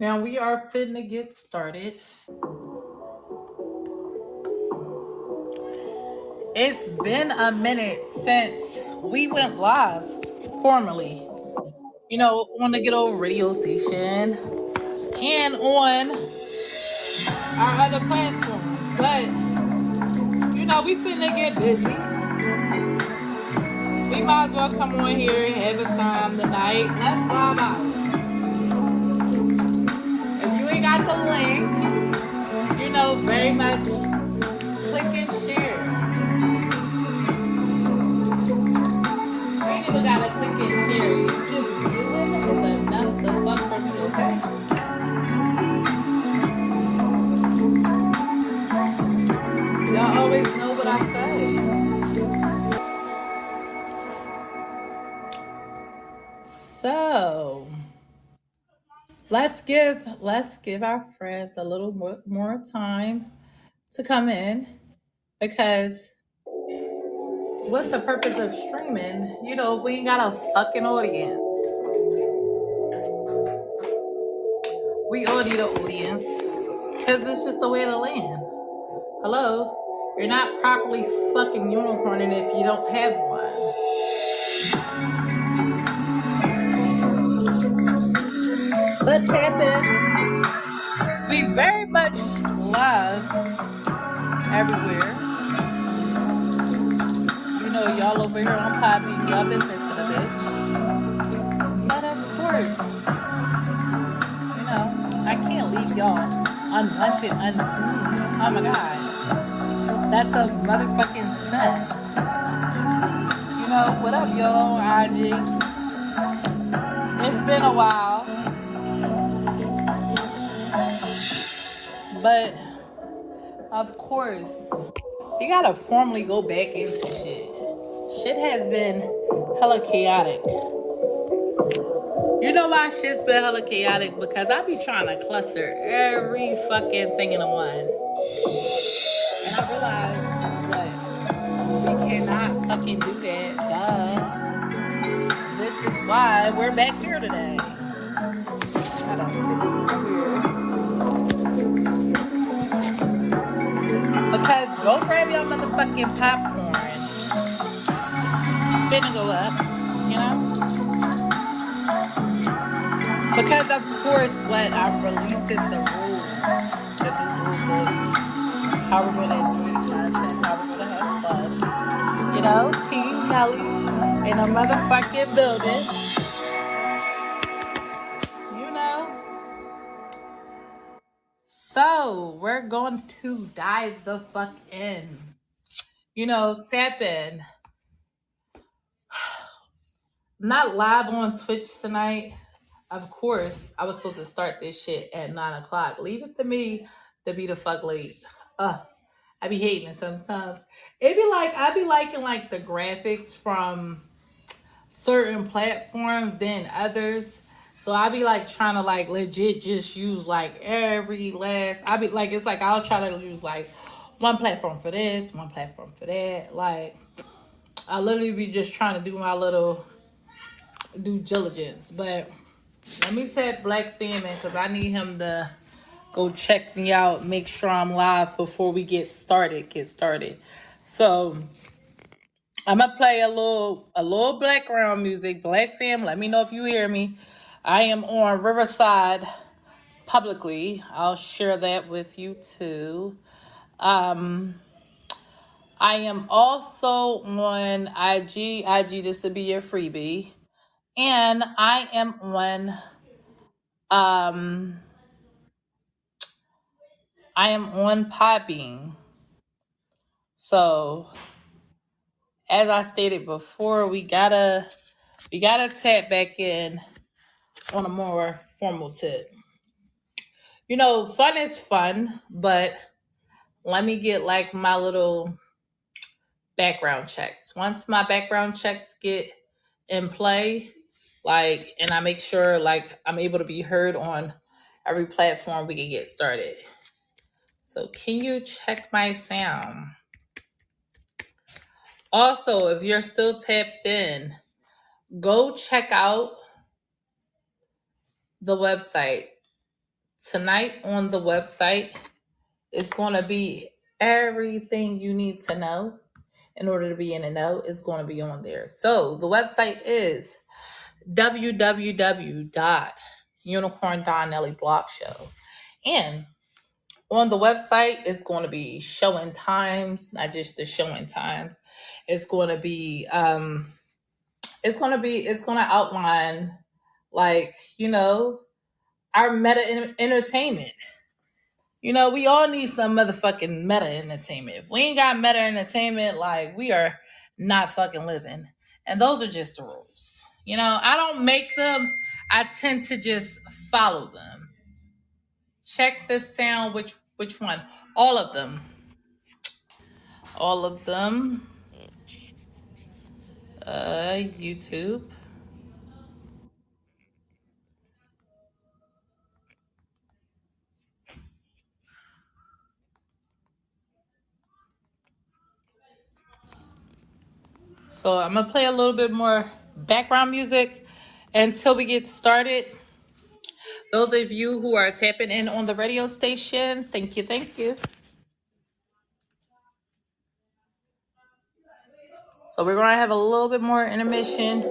Now we are finna get started. It's been a minute since we went live formally. On the good old radio station and on our other platforms. But we finna get busy. We might as well come on here and have a time tonight. Let's vibe out. If you ain't got the link, very much click and share. You ain't even gotta click and share. You just do it is enough the fuck for me, okay? Y'all always know what I say. So let's give our friends a little more time to come in because what's the purpose of streaming? We ain't got a fucking audience. We all need an audience because it's just the way of the land. Hello, you're not properly fucking unicorning if you don't have one. But tap in. We very much live everywhere. Y'all over here on Podbean, y'all been missing a bitch. But of course, I can't leave y'all unwanted, unseen. Oh my god. That's a motherfucking sin. What up, y'all on IG? It's been a while. But of course, you gotta formally go back into shit. Shit has been hella chaotic. You know why shit's been hella chaotic? Because I be trying to cluster every fucking thing into one. And I realize that we cannot fucking do that. Duh. This is why we're back here today. I don't fix my beard. Because go grab your motherfucking popcorn. Finna go up, Because of course what I'm releasing the rules. The new rules of how we're gonna enjoy the content, how we're gonna have fun. Team Nelly in a motherfucking building. So we're going to dive the fuck in. Tap in. Not live on Twitch tonight. Of course, I was supposed to start this shit at 9 o'clock. Leave it to me to be the fuck late. I be hating it sometimes. I be liking like the graphics from certain platforms than others. So I be like trying to like legit just use like every last. I be like it's like I'll try to use like one platform for this, one platform for that. Like I literally be just trying to do my little due diligence. But let me tap Black Famine because I need him to go check me out, make sure I'm live before we get started. So I'm gonna play a little background music. Black Fam, let me know if you hear me. I am on Riverside publicly. I'll share that with you too. I am also on IG. This will be your freebie. And I am on Podbean. So as I stated before, we gotta tap back in on a more formal tip. Fun is fun, but let me get like my little background checks. Once my background checks get in play, and I make sure I'm able to be heard on every platform, we can get started. So can you check my sound? Also, if you're still tapped in, go check out the website Tonight on the website is going to be everything you need to know in order to be in the know is going to be on there. So the website is www.unicorn.nelly blog show. And on the website is going to be showing times, not just the showing times. It's going to be it's going to outline, like, our entertainment. We all need some motherfucking meta entertainment. If we ain't got meta entertainment, like, we are not fucking living. And those are just the rules. I don't make them. I tend to just follow them. Check this sound. Which one? All of them. All of them. YouTube. So I'm gonna play a little bit more background music until we get started. Those of you who are tapping in on the radio station, thank you, thank you. So we're gonna have a little bit more intermission.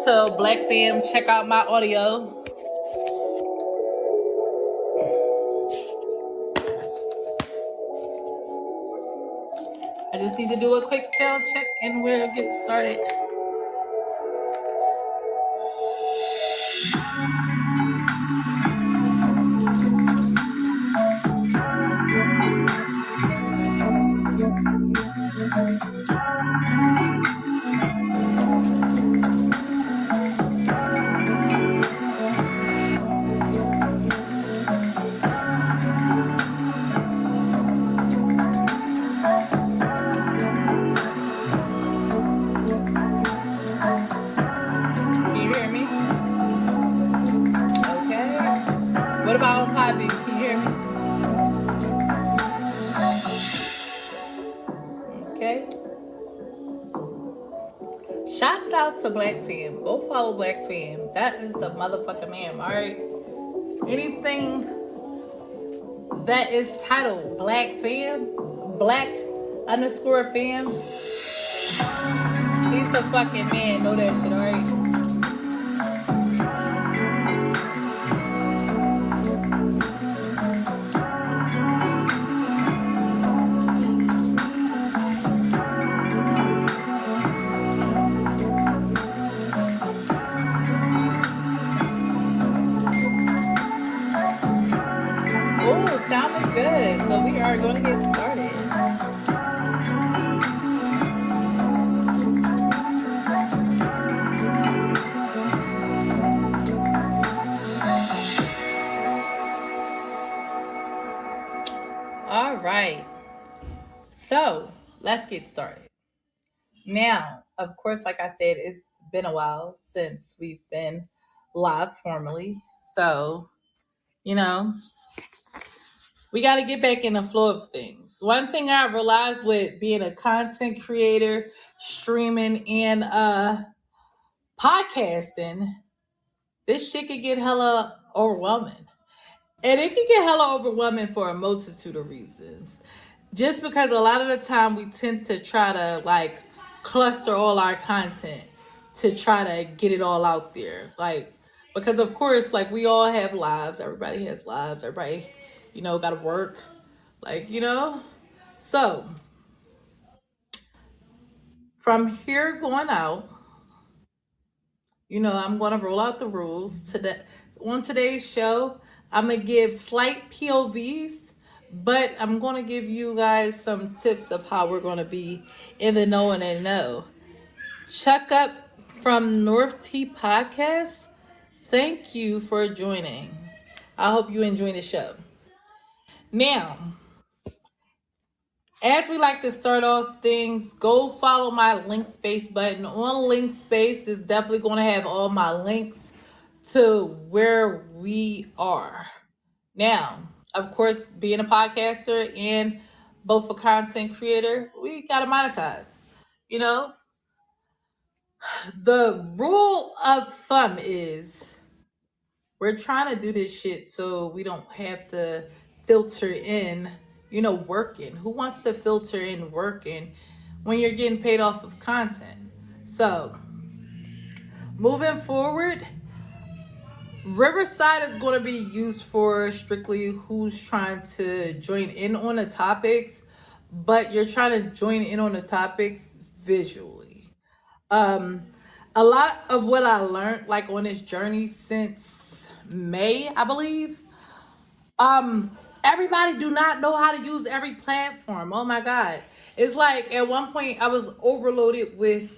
So Black Fam, check out my audio. I just need to do a quick sound check and we'll get started. Can you hear me? Okay. What about on Podbean? Can you hear me? Okay. Shouts out to Black Fam. Go follow Black Fam. That is the motherfucking man, alright? Anything that is titled Black Fam, Black underscore fam, he's a fucking man. Know that shit, alright? Oh, sounding good. So we are going to get started. All right. So let's get started. Now, of course, like I said, it's been a while since we've been live formally. So, we got to get back in the flow of things. One thing I realized with being a content creator, streaming, and podcasting, this shit could get hella overwhelming. And it can get hella overwhelming for a multitude of reasons. Just because a lot of the time we tend to try to like cluster all our content to try to get it all out there. Like, because of course, like, we all have lives. Everybody has lives. Everybody, got to work. Like, So from here going out, I'm going to roll out the rules. On today's show, I'm going to give slight POVs, but I'm going to give you guys some tips of how we're going to be in the know and in know. Chuck Up from North T Podcast, thank you for joining. I hope you enjoy the show. Now, as we like to start off things, go follow my link space button. On link space is definitely going to have all my links to where we are. Now, of course, being a podcaster and both a content creator, we got to monetize. The rule of thumb is We're trying to do this shit so we don't have to filter in, working. Who wants to filter in working when you're getting paid off of content? So, moving forward, Riverside is going to be used for strictly who's trying to join in on the topics, but you're trying to join in on the topics visually. Um, a lot of what I learned, like on this journey since May, I believe, everybody do not know how to use every platform. Oh my God. It's like at one point I was overloaded with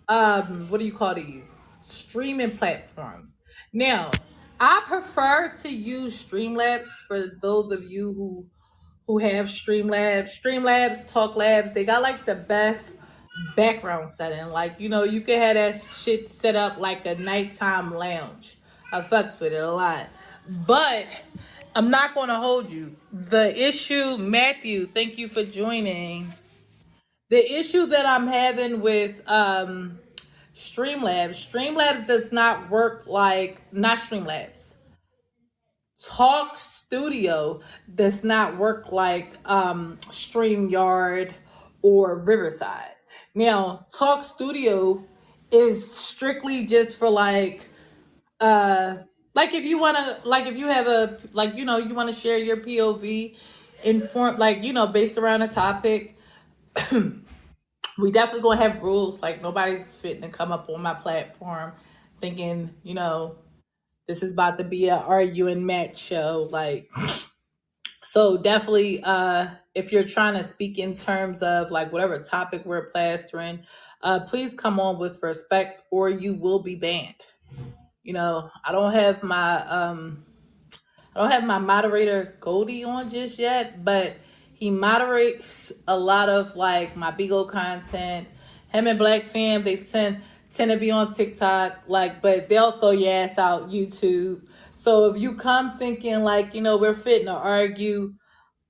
what do you call these streaming platforms. Now I prefer to use Streamlabs for those of you who have Streamlabs, Talk Labs. They got like the best background setting. Like, you can have that shit set up like a nighttime lounge. I fucks with it a lot. But I'm not gonna hold you. The issue, Matthew, thank you for joining. The issue that I'm having with Streamlabs does not work like, not Streamlabs. Talk Studio does not work like StreamYard or Riverside. Now, Talk Studio is strictly just for like if you want to, like if you have a, like, you want to share your POV inform, like, based around a topic. We definitely gonna have rules. Like, nobody's fitting to come up on my platform thinking, this is about to be a argue and match show. Like, so definitely, if you're trying to speak in terms of like whatever topic we're plastering, please come on with respect or you will be banned. I don't have my moderator Goldie on just yet, but he moderates a lot of like my Bigo content. Him and Black Fam, they tend to be on TikTok, like, but they'll throw your ass out YouTube. So if you come thinking like, we're fitting to argue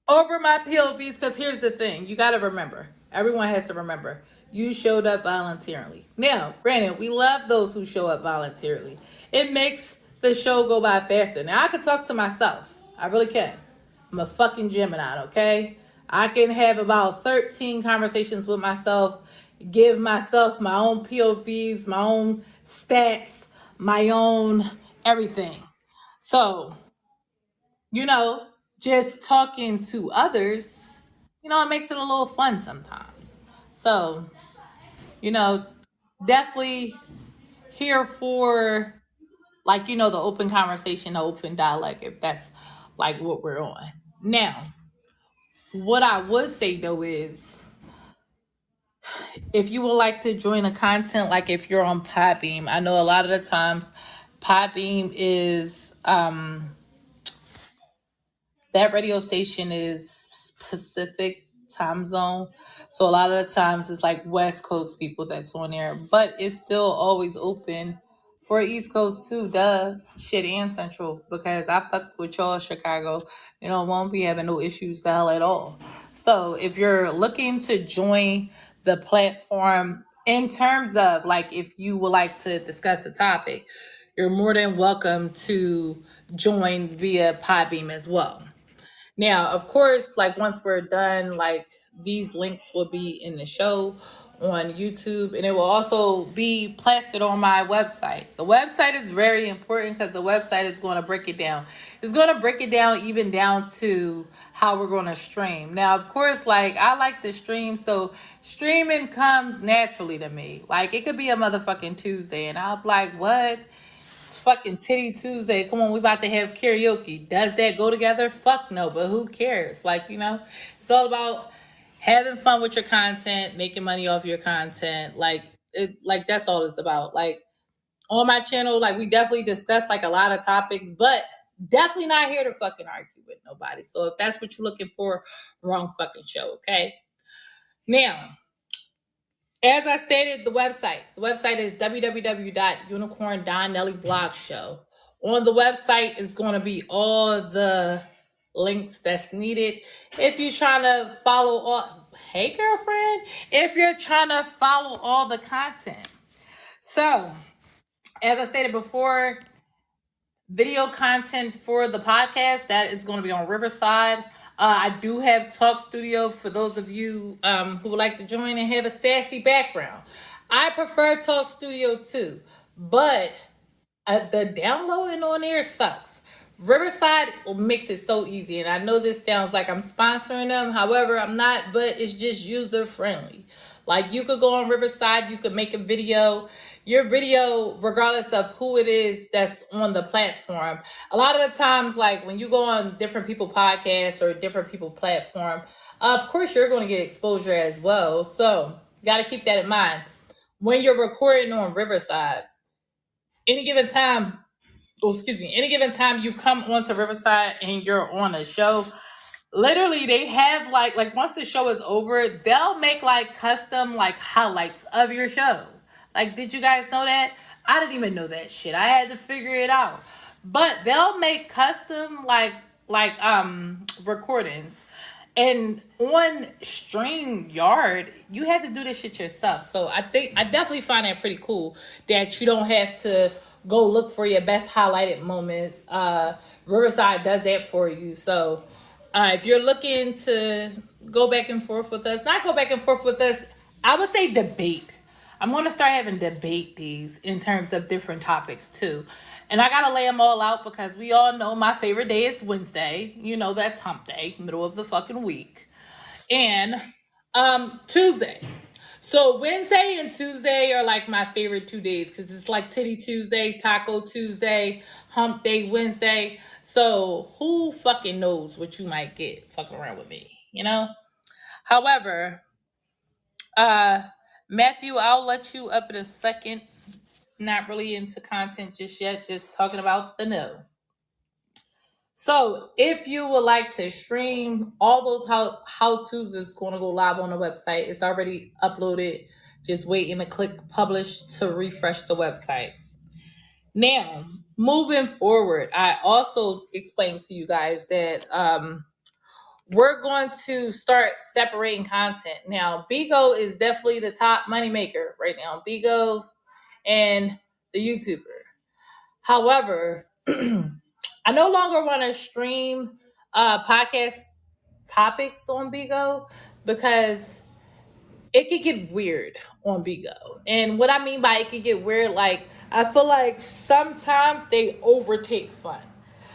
over my POVs, because here's the thing, you got to remember, everyone has to remember, you showed up voluntarily. Now, granted, we love those who show up voluntarily. It makes the show go by faster. Now, I can talk to myself. I really can. I'm a fucking Gemini, okay? I can have about 13 conversations with myself, give myself my own POVs, my own stats, my own everything. So, you know, just talking to others, it makes it a little fun sometimes. So, you know, definitely here for like, the open conversation, the open dialogue, if that's like what we're on. Now, what I would say though is if you would like to join the content, like if you're on Podbeam, I know a lot of the times Podbeam is that radio station is Pacific time zone. So a lot of the times it's like West Coast people that's on there, but it's still always open for East Coast too, duh. Shit, and Central, because I fuck with y'all, Chicago. Won't be having no issues the hell at all. So if you're looking to join the platform in terms of like if you would like to discuss the topic, you're more than welcome to join via Podbeam as well. Now, of course, like once we're done, like these links will be in the show on YouTube, and it will also be plastered on my website. The website is very important because the website is going to break it down. It's going to break it down even down to how we're going to stream. Now, of course, like I like to stream, so streaming comes naturally to me. Like it could be a motherfucking Tuesday, and I'll be like, what? Fucking Titty Tuesday. Come on, we about to have karaoke. Does that go together? Fuck no, but who cares? Like, it's all about having fun with your content, making money off your content. Like that's all it's about. Like on my channel, like we definitely discuss like a lot of topics, but definitely not here to fucking argue with nobody. So if that's what you're looking for, wrong fucking show, okay? Now, as I stated, the website is www.unicorn.nellyblog On the website is going to be all the links that's needed. If you're trying to follow all, hey girlfriend, if you're trying to follow all the content. So, as I stated before, video content for the podcast, that is going to be on Riverside. I do have Talk Studio for those of you who would like to join and have a sassy background. I prefer Talk Studio too, but the downloading on there sucks. Riverside makes it so easy, and I know this sounds like I'm sponsoring them. However, I'm not, but it's just user friendly. Like you could go on Riverside, you could make a video. Your video, regardless of who it is that's on the platform, a lot of the times, like when you go on different people podcasts or different people platform, of course you're going to get exposure as well. So you got to keep that in mind when you're recording on Riverside. Any given time, oh, excuse me, any given time you come onto Riverside and you're on a show, literally they have like once the show is over, they'll make like custom like highlights of your show. Like, did you guys know that? I didn't even know that shit. I had to figure it out. But they'll make custom recordings. And on StreamYard, you had to do this shit yourself. So I definitely find that pretty cool that you don't have to go look for your best highlighted moments. Riverside does that for you. So if you're looking to go back and forth with us, not go back and forth with us, I would say debate. I'm going to start having debate these in terms of different topics too. And I got to lay them all out because we all know my favorite day is Wednesday. You know, that's hump day, middle of the fucking week. And Tuesday. So Wednesday and Tuesday are like my favorite 2 days because it's like Titty Tuesday, Taco Tuesday, Hump Day Wednesday. So who fucking knows what you might get fucking around with me, you know? However, uh Matthew, I'll let you up in a second. Not really into content just yet, just talking about the no. So if you would like to stream all those how to's is going to go live on the website. It's already uploaded. Just waiting to click publish to refresh the website. Now, moving forward, I also explained to you guys that we're going to start separating content. Now, Bigo is definitely the top moneymaker right now. Bigo and the YouTuber. However, I no longer want to stream podcast topics on Bigo because it could get weird on Bigo. And what I mean by it could get weird, like I feel like sometimes they overtake fun.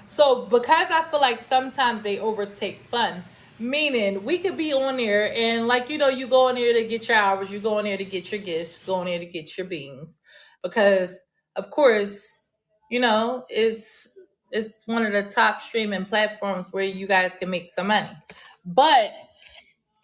So because I feel like sometimes they overtake fun, meaning we could be on there and like you go in there to get your hours, you go in there to get your gifts, go in there to get your beans. Because of course, it's one of the top streaming platforms where you guys can make some money. But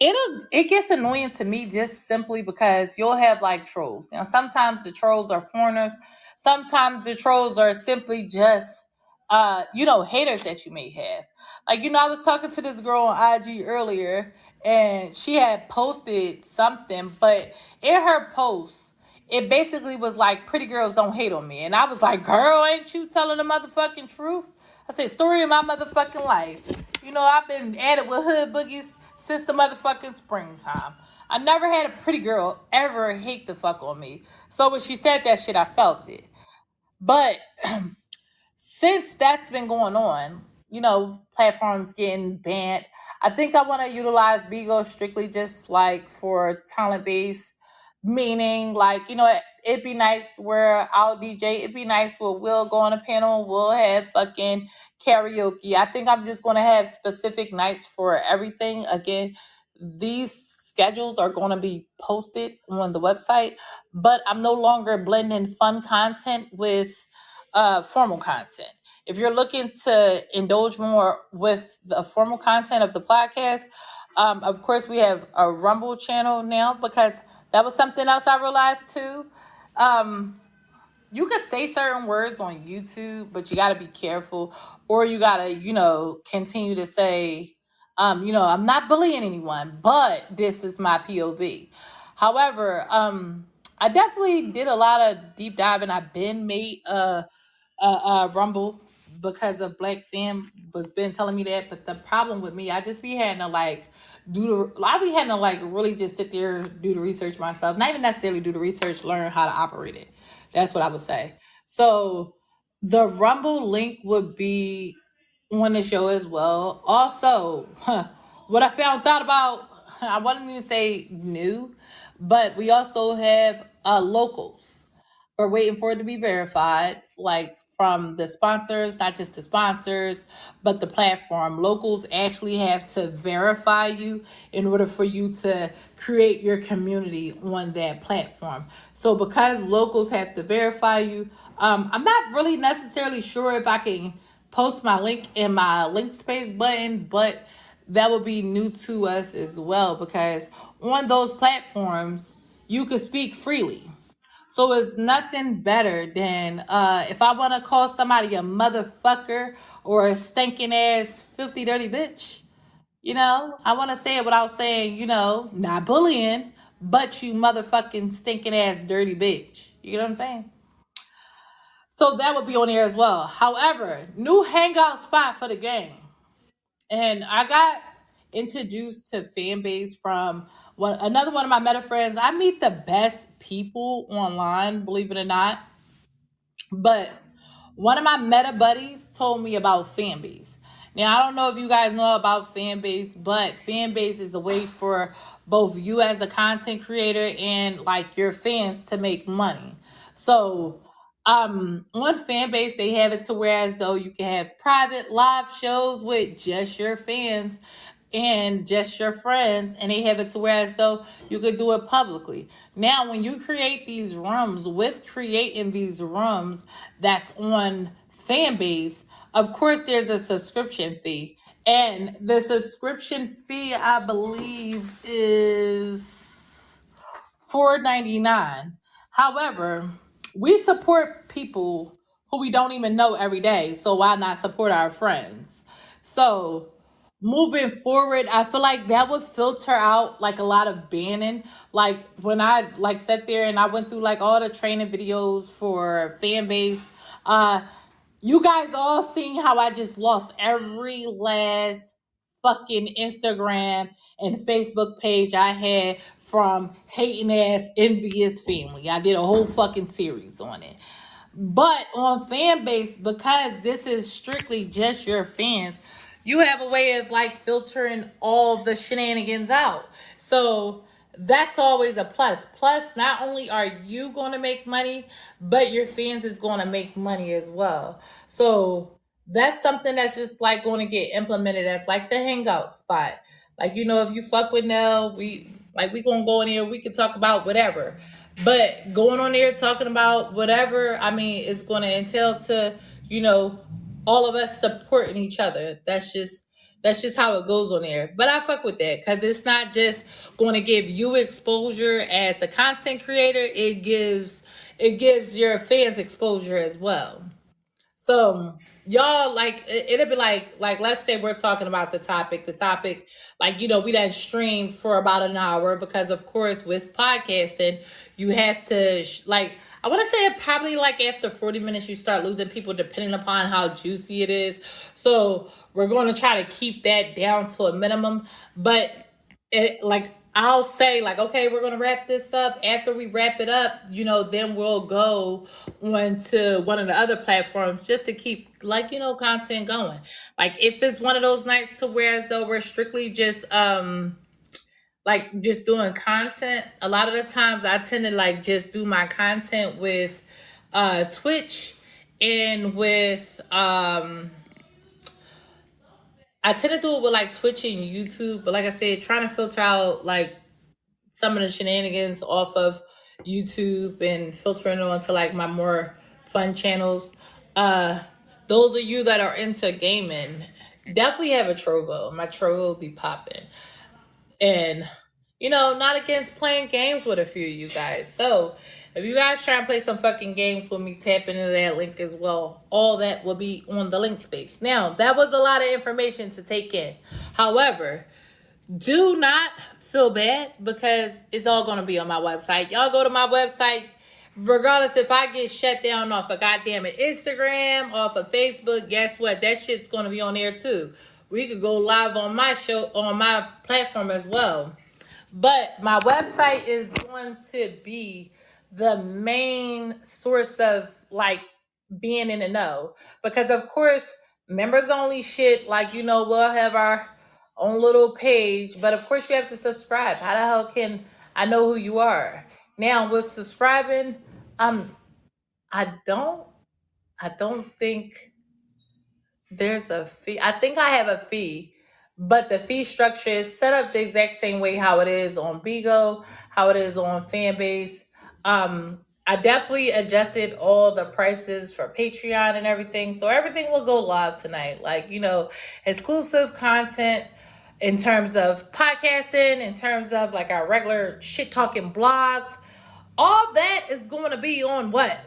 it gets annoying to me just simply because you'll have like trolls. Now sometimes the trolls are foreigners, sometimes the trolls are simply just haters that you may have. Like, I was talking to this girl on IG earlier and she had posted something, but in her post it basically was like pretty girls don't hate on me. And I was like, girl, ain't you telling the motherfucking truth? I said, story of my motherfucking life. I've been at it with hood boogies since the motherfucking springtime. I never had a pretty girl ever hate the fuck on me. So when she said that shit, I felt it. But since that's been going on, platforms getting banned, I think I want to utilize Bigo strictly just like for talent based, meaning like, it'd be nice where I'll DJ. It'd be nice where we'll go on a panel, we'll have fucking karaoke. I think I'm just going to have specific nights for everything. Again, these schedules are going to be posted on the website, but I'm no longer blending fun content with formal content. If you're looking to indulge more with the formal content of the podcast, of course, we have a Rumble channel now because that was something else I realized too. You could say certain words on YouTube, but you got to be careful, or you got to, continue to say, I'm not bullying anyone, but this is my POV. However, I definitely did a lot of deep diving. I've been made Rumble because of Black Fam was been telling me that. But the problem with me, I just be having to like I be having to like really just sit there, do the research myself. Not even necessarily do the research, learn how to operate it. That's what I would say. So The Rumble link would be on the show as well. Also, what I found out about, I wouldn't even say new, but we also have locals. We're waiting for it to be verified, like from the sponsors, not just the sponsors, but the platform. Locals actually have to verify you in order for you to create your community on that platform. So because locals have to verify you, I'm not really necessarily sure if I can post my link in my link space button, but that would be new to us as well because on those platforms you can speak freely. So it's nothing better than if I want to call somebody a motherfucker or a stinking ass filthy dirty bitch. I want to say it without saying, not bullying, but you motherfucking stinking ass dirty bitch. You know what I'm saying? So that would be on there as well. However, new hangout spot for the game. And I got introduced to fan base from another one of my meta friends. I meet the best people online, believe it or not. But one of my meta buddies told me about Fanbase. Now I don't know if you guys know about Fanbase, but Fanbase is a way for both you as a content creator and like your fans to make money. So on Fanbase they have it to where as though you can have private live shows with just your fans and just your friends, and they have it to where as though you could do it publicly. Now when you create these rooms, with creating these rooms that's on fan base, of course there's a subscription fee, and the subscription fee I believe is $4.99. However, we support people who we don't even know every day, so why not support our friends? So moving forward, I feel like that would filter out like a lot of banning. Like when I like sat there and I went through like all the training videos for fan base, uh, you guys all seen how I just lost every last fucking Instagram and Facebook page I had from hating ass envious family. I did a whole fucking series on it. But on fan base, because this is strictly just your fans, you have a way of like filtering all the shenanigans out. So that's always a plus. Plus, not only are you going to make money, but your fans is going to make money as well. So that's something that's just like going to get implemented as like the hangout spot. Like, if you fuck with Nell, we gonna go in here, we can talk about whatever. But going on there talking about whatever, I mean, it's gonna entail to, you know, all of us supporting each other. That's just how it goes on there. But I fuck with that because it's not just going to give you exposure as the content creator. It gives your fans exposure as well. So y'all like it'll be like let's say we're talking about the topic like we done streamed for about an hour because of course with podcasting you have to like I want to say probably like after 40 minutes you start losing people depending upon how juicy it is. So we're going to try to keep that down to a minimum, but I'll say like, okay, we're gonna wrap this up. After we wrap it up, then we'll go on to one of the other platforms just to keep like, content going. Like if it's one of those nights to where as though we're strictly just like just doing content, a lot of the times I tend to like just do my content with Twitch and with I tend to do it with like Twitch and YouTube, but like I said, trying to filter out like some of the shenanigans off of YouTube and filtering it onto like my more fun channels. Uh those of you that are into gaming, definitely have a Trovo. My Trovo will be popping. And not against playing games with a few of you guys. So if you guys try and play some fucking games with me, tap into that link as well. All that will be on the link space. Now, that was a lot of information to take in. However, do not feel bad because it's all going to be on my website. Y'all go to my website, regardless if I get shut down off of goddamn it Instagram, off of Facebook, guess what? That shit's going to be on there too. We could go live on my show, on my platform as well. But my website is going to be the main source of like being in the know. Because of course, members only shit, like, we'll have our own little page, but of course you have to subscribe. How the hell can I know who you are? Now with subscribing, I don't I don't think there's a fee. I think I have a fee, but the fee structure is set up the exact same way how it is on Bigo, how it is on Fanbase. I definitely adjusted all the prices for Patreon and everything, so everything will go live tonight. Like, exclusive content in terms of podcasting, in terms of like our regular shit talking blogs. All that is going to be on what?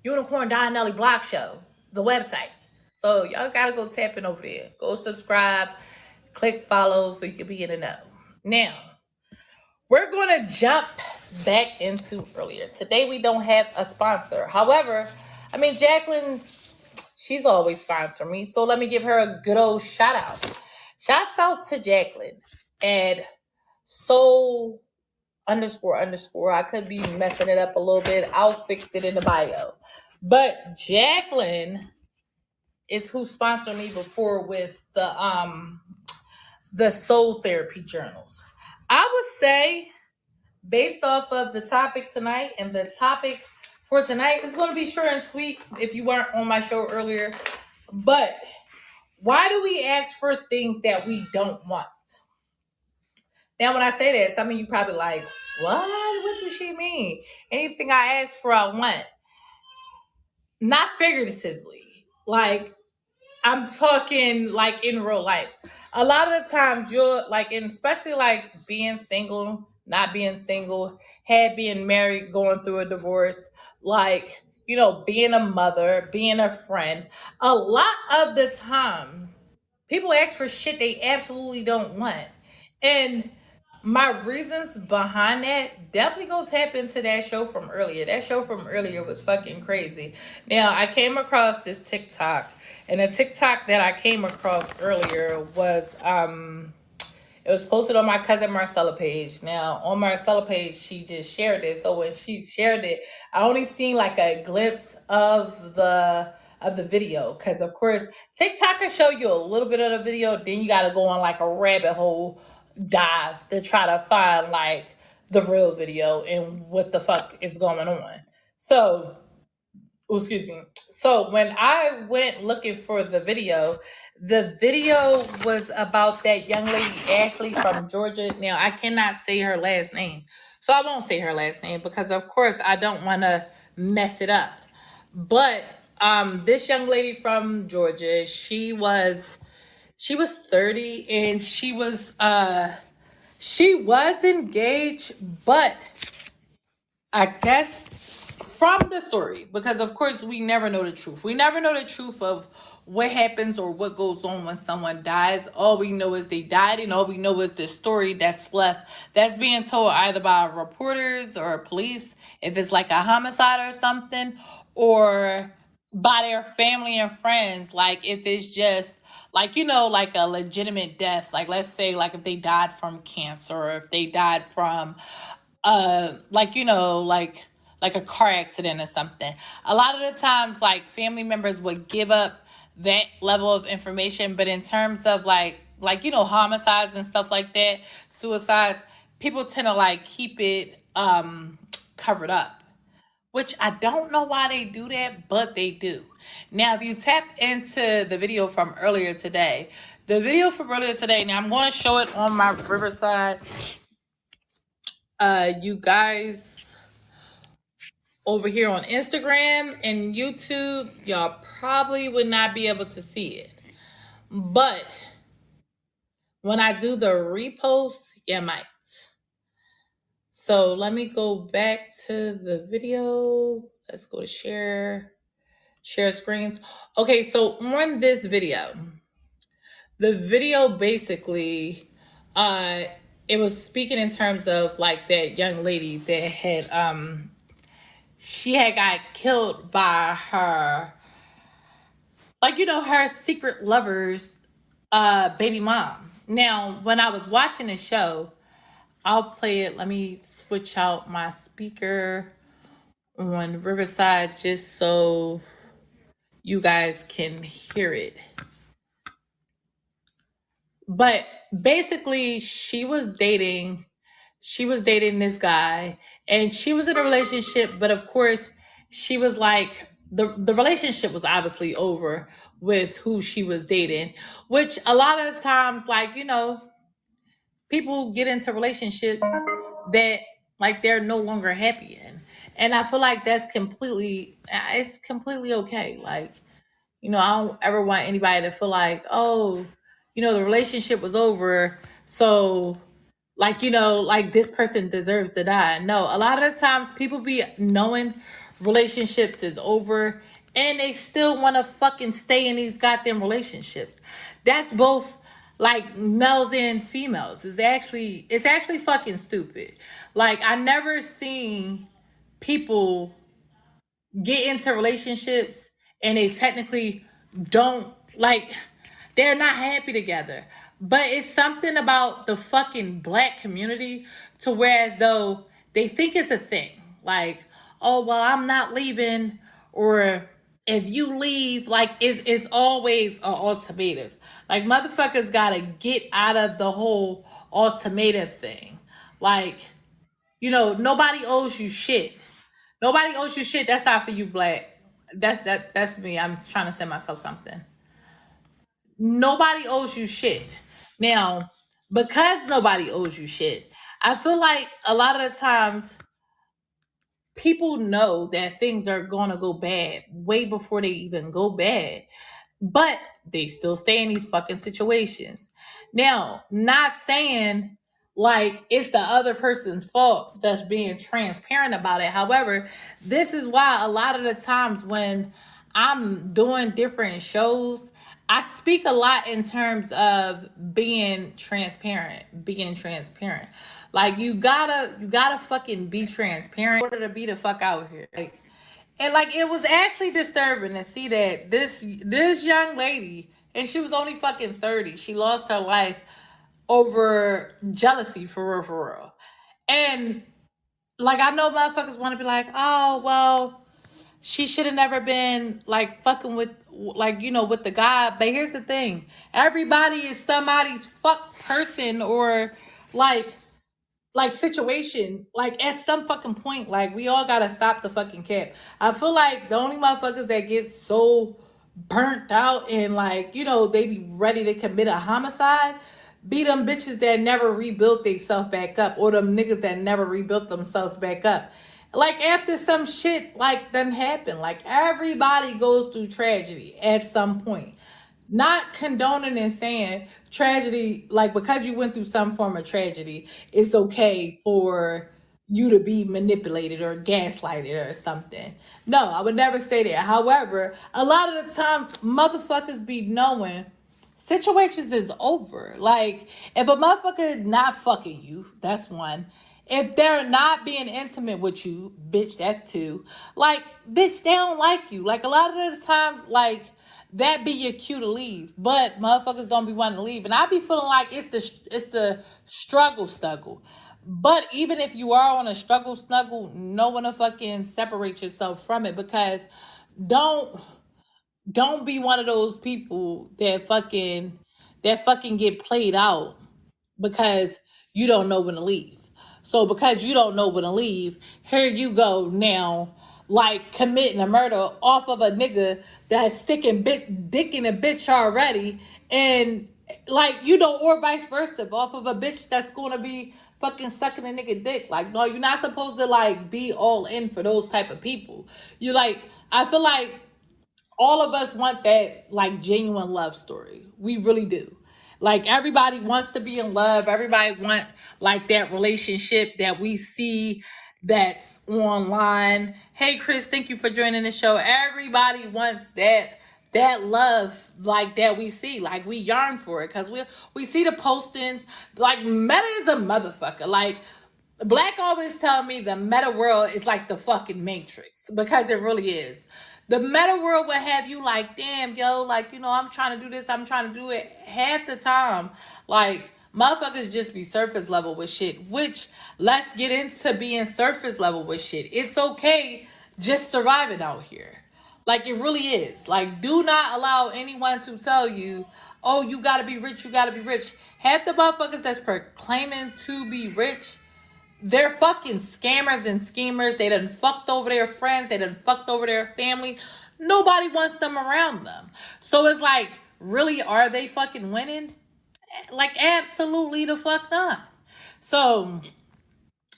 Unicorn Dionelli Block Show, the website. So y'all gotta go tapping over there. Go subscribe, click follow so you can be in the know. Now, we're gonna jump back into earlier. Today we don't have a sponsor. However, Jacqueline, she's always sponsoring me. So let me give her a good old shout out. Shouts out to Jacqueline at soul __. I could be messing it up a little bit. I'll fix it in the bio. But Jacqueline is who sponsored me before with the soul therapy journals. I would say, based off of the topic tonight, and the topic for tonight is going to be short and sweet if you weren't on my show earlier. But why do we ask for things that we don't want? Now, when I say that, some of you probably like, what? What does she mean? Anything I ask for, I want. Not figuratively. Like, I'm talking like in real life. A lot of the times you're like, and especially like being single, not being single, being married, going through a divorce, like, being a mother, being a friend. A lot of the time, people ask for shit they absolutely don't want. And my reasons behind that, definitely go tap into that show from earlier. That show from earlier was fucking crazy. Now, I came across this TikTok, and the TikTok that I came across earlier was it was posted on my cousin Marcella page. Now, on Marcella page, she just shared it. So when she shared it, I only seen like a glimpse of the video, because of course TikTok can show you a little bit of the video, then you got to go on like a rabbit hole dive to try to find like the real video and what the fuck is going on. So, excuse me. So when I went looking for the video was about that young lady Ashley from Georgia. Now I cannot say her last name, so I won't say her last name because of course I don't want to mess it up. But this young lady from Georgia, she was 30, and she was engaged, but I guess from the story, because of course we never know the truth. We never know the truth of what happens or what goes on when someone dies. All we know is they died, and all we know is the story that's left, that's being told either by reporters or police, if it's like a homicide or something, or by their family and friends, like if it's just like, like a legitimate death, like let's say like if they died from cancer, or if they died from like like a car accident or something. A lot of the times like family members would give up that level of information, but in terms of like homicides and stuff like that, suicides, people tend to like keep it covered up, which I don't know why they do that, but they do. Now, if you tap into the video from earlier today, now I'm going to show it on my Riverside. You guys over here on Instagram and YouTube, y'all probably would not be able to see it. But when I do the repost, you might. So let me go back to the video. Let's go to share screens. Okay, so on this video, the video basically it was speaking in terms of like that young lady that had she had got killed by her, like her secret lover's baby mom. Now, when I was watching the show, I'll play it. Let me switch out my speaker on Riverside just so you guys can hear it. But basically, she was dating this guy, and she was in a relationship, but of course she was like, the relationship was obviously over with who she was dating, which a lot of times, like, people get into relationships that, like, they're no longer happy in. And I feel like it's completely okay. Like, I don't ever want anybody to feel like, oh, the relationship was over, so, like, like, this person deserves to die. No, a lot of the times people be knowing relationships is over, and they still want to fucking stay in these goddamn relationships. That's both, like, males and females. It's actually fucking stupid. Like, I never seen people get into relationships and they technically don't, like, they're not happy together. But it's something about the fucking black community to where, as though they think it's a thing. Like, oh, well, I'm not leaving, or if you leave, like, it's always an ultimatum. Like, motherfuckers gotta get out of the whole ultimatum thing. Like, nobody owes you shit. Nobody owes you shit. That's not for you, black. That's me. I'm trying to send myself something. Nobody owes you shit. Now, because nobody owes you shit, I feel like a lot of the times people know that things are gonna go bad way before they even go bad, but they still stay in these fucking situations. Now, not saying like it's the other person's fault that's being transparent about it. However, this is why a lot of the times when I'm doing different shows, I speak a lot in terms of being transparent. Like, you gotta fucking be transparent in order to be the fuck out here. And, like, it was actually disturbing to see that this young lady, and she was only fucking 30, she lost her life over jealousy, for real, for real. And, like, I know motherfuckers want to be like, oh, well, she should have never been, like, fucking with, like, with the guy. But here's the thing: everybody is somebody's fuck person, or like situation. Like, at some fucking point, like, we all gotta stop the fucking cap. I feel like the only motherfuckers that get so burnt out and, like, they be ready to commit a homicide be them bitches that never rebuilt themselves back up, or them niggas that never rebuilt themselves back up. Like, after some shit like done happen, like, everybody goes through tragedy at some point. Not condoning and saying tragedy, like, because you went through some form of tragedy, it's okay for you to be manipulated or gaslighted or something. No, I would never say that. However, a lot of the times motherfuckers be knowing situations is over. Like, if a motherfucker not fucking you, that's one. If they're not being intimate with you, bitch, that's two. Like, bitch, they don't like you. Like, a lot of the times, like, that be your cue to leave. But motherfuckers don't be wanting to leave. And I be feeling like it's the struggle snuggle. But even if you are on a struggle snuggle, no one to fucking separate yourself from it, because don't don't be one of those people that fucking get played out because you don't know when to leave. So because you don't know when to leave, here you go now, like, committing a murder off of a nigga that's sticking dick in a bitch already, and, like, or vice versa, off of a bitch that's gonna be fucking sucking a nigga dick. Like, no, you're not supposed to, like, be all in for those type of people. You, like, I feel like all of us want that, like, genuine love story. We really do. Like, everybody wants to be in love. Everybody want, like, that relationship that we see that's online. Hey, Chris, thank you for joining the show. Everybody wants that love, like, that we see. Like, we yearn for it because we see the postings. Like, Meta is a motherfucker. Like, Black always tell me the meta world is like the fucking Matrix, because it really is. The meta world will have you like, damn, yo, like, I'm trying to do this, I'm trying to do it. Half the time, like, motherfuckers just be surface level with shit, which, let's get into being surface level with shit. It's okay just surviving out here. Like, it really is. Like, do not allow anyone to tell you, oh, you gotta be rich, you gotta be rich. Half the motherfuckers that's proclaiming to be rich, they're fucking scammers and schemers. They done fucked over their friends. They done fucked over their family. Nobody wants them around them. So it's like, really, are they fucking winning? Like, absolutely the fuck not. So,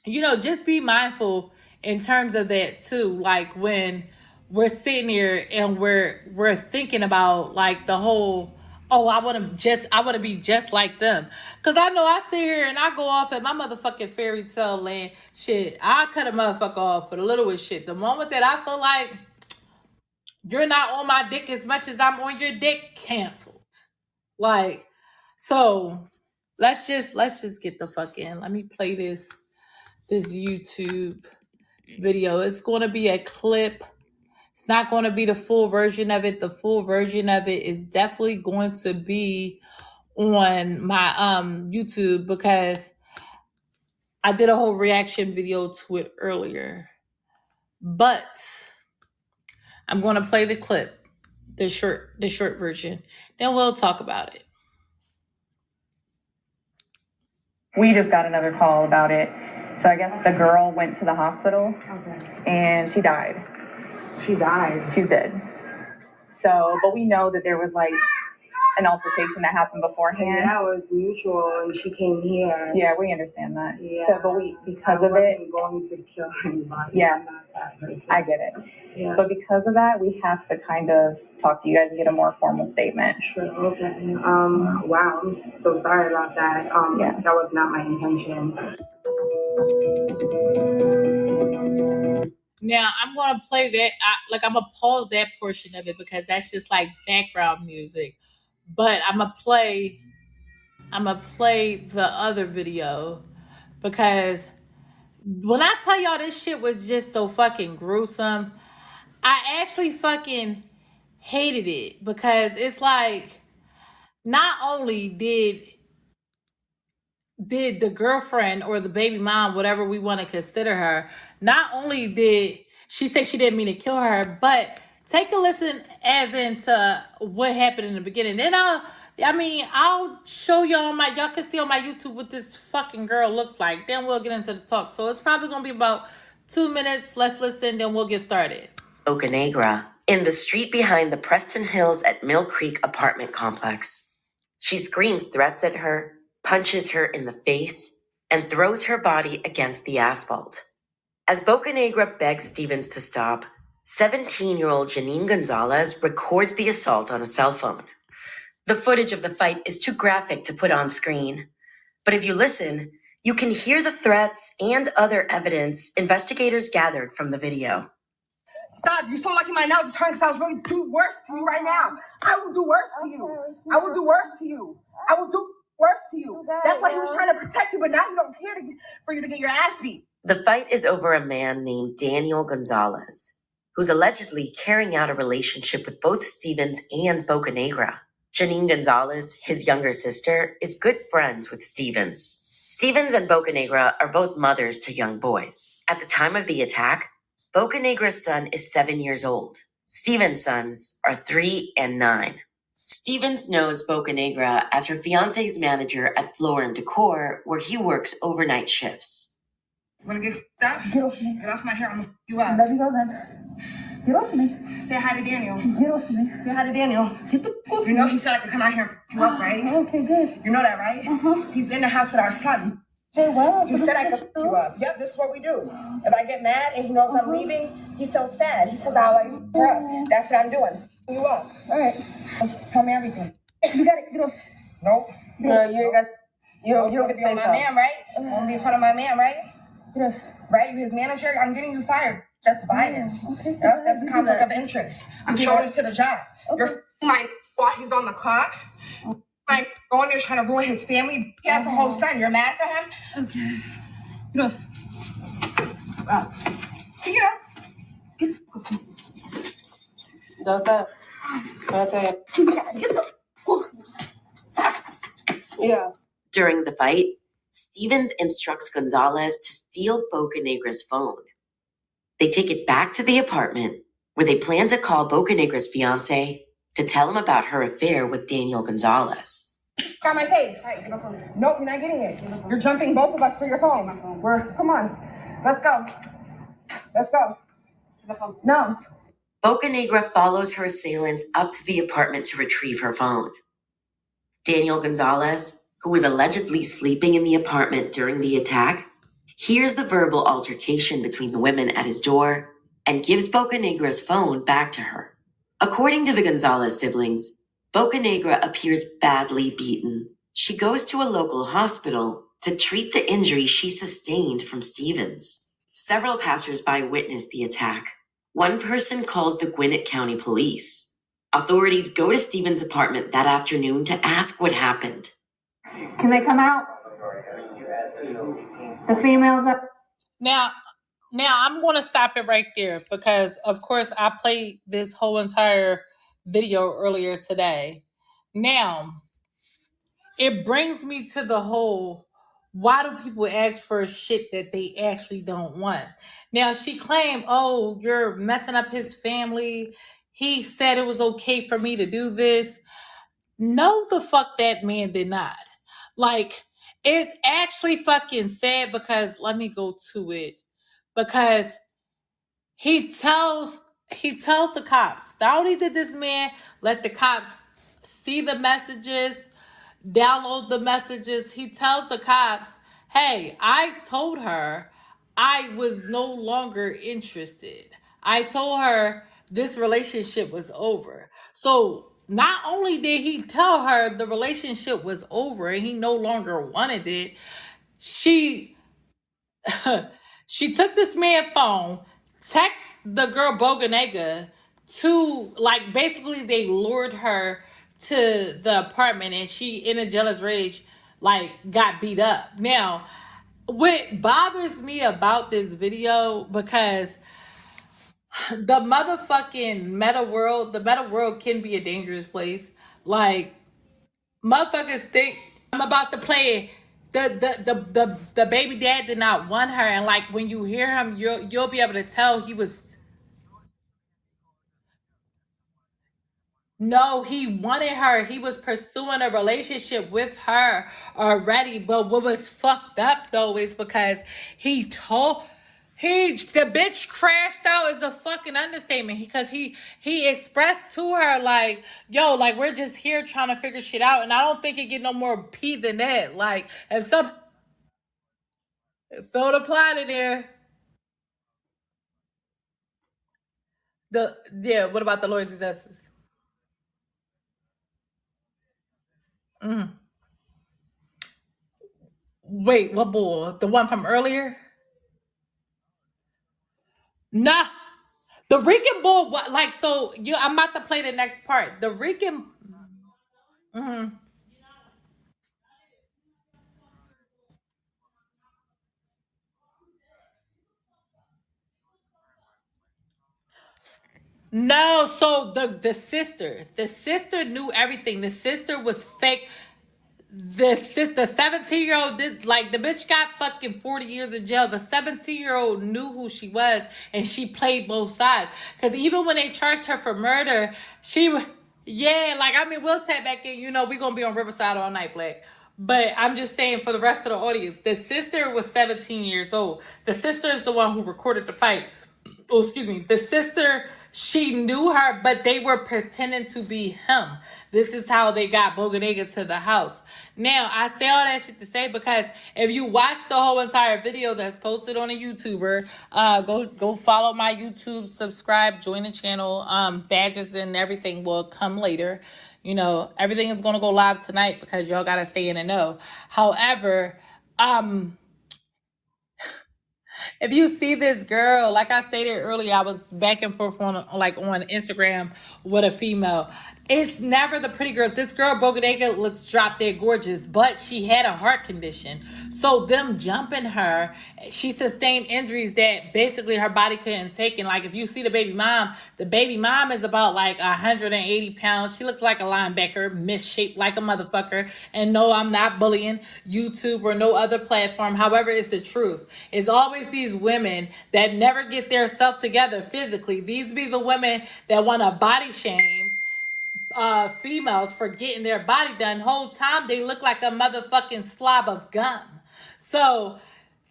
just be mindful in terms of that too. Like, when we're sitting here and we're thinking about like the whole, oh, I want to be just like them. Cause I know I sit here and I go off at my motherfucking fairy tale land shit. I cut a motherfucker off for the littlest shit. The moment that I feel like you're not on my dick as much as I'm on your dick, canceled. Like, so let's just get the fuck in. Let me play this YouTube video. It's going to be a clip. It's not going to be the full version of it. The full version of it is definitely going to be on my YouTube, because I did a whole reaction video to it earlier. But I'm going to play the clip, the short version. Then we'll talk about it. We just got another call about it. So I guess the girl went to the hospital, and she died. She died? She's dead. So, but we know that there was like an altercation that happened beforehand. Yeah, it was mutual, and she came here. Yeah, we understand that. Yeah. So, but because of it, going to kill anybody. Yeah, I'm not that person. I get it. Yeah. But because of that, we have to kind of talk to you guys and get a more formal statement. Sure. Okay. Wow. I'm so sorry about that. Yeah. That was not my intention. Now I'm gonna play that. I'm gonna pause that portion of it because that's just like background music. But I'm gonna play the other video, because when I tell y'all this shit was just so fucking gruesome, I actually fucking hated it, because it's like, not only did the girlfriend or the baby mom, whatever we want to consider her, not only did she say she didn't mean to kill her, but take a listen as into what happened in the beginning. Then I'll show y'all y'all can see on my YouTube what this fucking girl looks like. Then we'll get into the talk. So it's probably gonna be about 2 minutes. Let's listen, then we'll get started. Boca Negra, in the street behind the Preston Hills at Mill Creek apartment complex. She screams threats at her, punches her in the face, and throws her body against the asphalt. As Boca Negra begs Stevens to stop, 17-year-old Janine Gonzalez records the assault on a cell phone. The footage of the fight is too graphic to put on screen, but if you listen, you can hear the threats and other evidence investigators gathered from the video. Stop. You so lucky my nails are turned because I was really do worse to you right now. I will do worse to you. I will do worse to you. I will do worse to you. That's why he was trying to protect you, but now he don't care for you to get your ass beat. The fight is over a man named Daniel Gonzalez, who's allegedly carrying out a relationship with both Stevens and Boca Negra. Janine Gonzalez, his younger sister, is good friends with Stevens. Stevens and Boca Negra are both mothers to young boys. At the time of the attack, Boca Negra's son is 7 years old. Stevens' sons are 3 and 9. Stevens knows Boca Negra as her fiance's manager at Floor and Decor, where he works overnight shifts. You want to get up? Get off me. Get off my hair. I'm going to you up. Let me go then. Get off me. Say hi to Daniel. Get off me. Say hi to Daniel. Get the off You know he said I could come out here and f you up, right? Okay, good. You know that, right? He's in the house with our son. Hey, well, He said I could f you up. Yep, this is what we do. If I get mad and he knows I'm leaving, he feels sad. He says, I'll let you f up. That's what I'm doing. F you up. All right. Tell me everything. You got it. Get off. Nope. No, You ain't got. You don't get to be on my man, right? You won't be in front of my man, right? Get off. Right? You his manager. I'm getting you fired. That's bias. Okay, Yep, that's a conflict of interest. I'm showing this to the job. Okay. You're f***ing my while he's on the clock. I'm going there trying to ruin his family. He has a whole son. You're mad for him? Okay. Get off. Pick it up. That's it. Yeah. During the fight, Stevens instructs Gonzalez to steal Boca Negra's phone. They take it back to the apartment where they plan to call Bocanegra's fiance to tell him about her affair with Daniel Gonzalez. Got my face. Hey, nope, you're not getting it. You're jumping both of us for your phone. Come on. Let's go. Let's go. No. Bocanegra follows her assailants up to the apartment to retrieve her phone. Daniel Gonzalez, who was allegedly sleeping in the apartment during the attack, hears the verbal altercation between the women at his door and gives Bocanegra's phone back to her. According to the Gonzalez siblings, Bocanegra appears badly beaten. She goes to a local hospital to treat the injury she sustained from Stevens. Several passersby witnessed the attack. One person calls the Gwinnett County Police. Authorities go to Stevens' apartment that afternoon to ask what happened. Can they come out? The females up. Now I'm going to stop it right there because, of course, I played this whole entire video earlier today. Now, it brings me to the whole, why do people ask for shit that they actually don't want? Now, she claimed, oh, you're messing up his family. He said it was okay for me to do this. No, the fuck that man did not. Like, it actually fucking said, because let me go to it. Because he tells the cops, not only did this man let the cops see the messages, download the messages, he tells the cops, hey, I told her I was no longer interested. I told her this relationship was over. So not only did he tell her the relationship was over and he no longer wanted it, she she took this man's phone, text the girl Boganega to, like, basically they lured her to the apartment and she, in a jealous rage, like, got beat up. Now, what bothers me about this video, because the meta world can be a dangerous place. Like, motherfuckers think I'm about to play it. The baby dad did not want her, and like when you hear him, you'll be able to tell he was. No, he wanted her. He was pursuing a relationship with her already. But what was fucked up though is because the bitch crashed out is a fucking understatement, because he expressed to her like, yo, like, we're just here trying to figure shit out, and I don't think it get no more pee than that. Like, if some throw the plot in there. What about the Lord's successors? Wait, what bull? The one from earlier? Nah. The Rican bull, what, like, so I'm about to play the next part. The Rican. No, so the sister knew everything. The sister was fake. The 17-year-old did, like, the bitch got fucking 40 years in jail. The 17-year-old knew who she was, and she played both sides. Because even when they charged her for murder, she was, yeah, like, I mean, we'll tap back in. You know, we're going to be on Riverside all night, Black. But I'm just saying, for the rest of the audience, the sister was 17 years old. The sister is the one who recorded the fight. Oh, excuse me. The sister, she knew her, but they were pretending to be him. This is how they got Boganega to the house. Now, I say all that shit to say, because if you watch the whole entire video that's posted on a YouTuber, go follow my YouTube, subscribe, join the channel. Badges and everything will come later. You know, everything is going to go live tonight because y'all got to stay in the know. However, if you see this girl, like I stated earlier, I was back and forth on Instagram with a female. It's never the pretty girls. This girl, Bogadega, looks drop dead gorgeous, but she had a heart condition. So them jumping her, she sustained injuries that basically her body couldn't take. And like if you see the baby mom is about like 180 pounds. She looks like a linebacker, misshaped like a motherfucker. And no, I'm not bullying YouTube or no other platform. However, it's the truth. It's always these women that never get their self together physically. These be the women that want to body shame females for getting their body done. Whole time they look like a motherfucking slob of gum. So